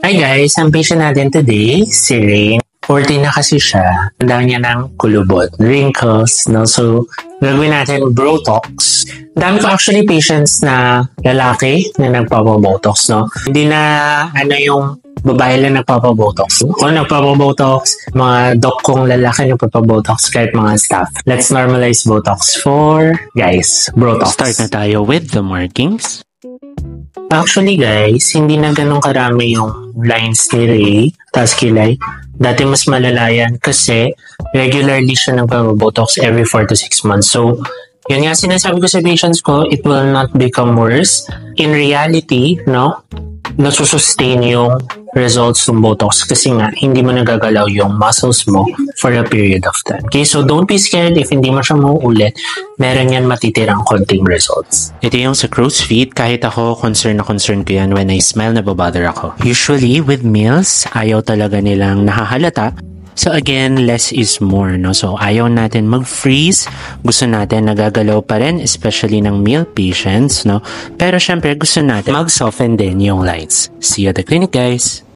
Hi guys, ang patient natin today, si Rain. 40 na kasi siya. Ang dami niya ng kulubot, wrinkles, no? So, gagawin natin Botox. Dami ko actually patients na lalaki na nagpapabotox, no? Hindi na yung babae lang nagpapabotox. Kung nagpapabotox, mga doc kong lalaki nagpapabotox kahit mga staff. Let's normalize Botox for guys. Botox. Start na tayo with the markings. Actually guys, hindi na ganun karami yung lines ni Ray, tas kilay. Dati mas malala yan kasi regularly siya nagpapabotox every 4 to 6 months. So, yun nga sinasabi ko sa patients ko, it will not become worse. In reality, no, nasusustain yung results ng Botox kasi nga hindi mo nagagalaw yung muscles mo for a period of time. Okay, so don't be scared if hindi mo siya mauulit. Meron yan matitirang konting results. Ito yung sa crow's feet. Kahit ako, concern ko yan when I smile, nababother ako. Usually, with males, ayaw talaga nilang nahahalata. So again, less is more, no? So ayaw natin mag-freeze. Gusto natin nagagalaw pa rin, especially ng male patients, no? Pero syempre, gusto natin mag-soften din yung lines. See you at the clinic, guys!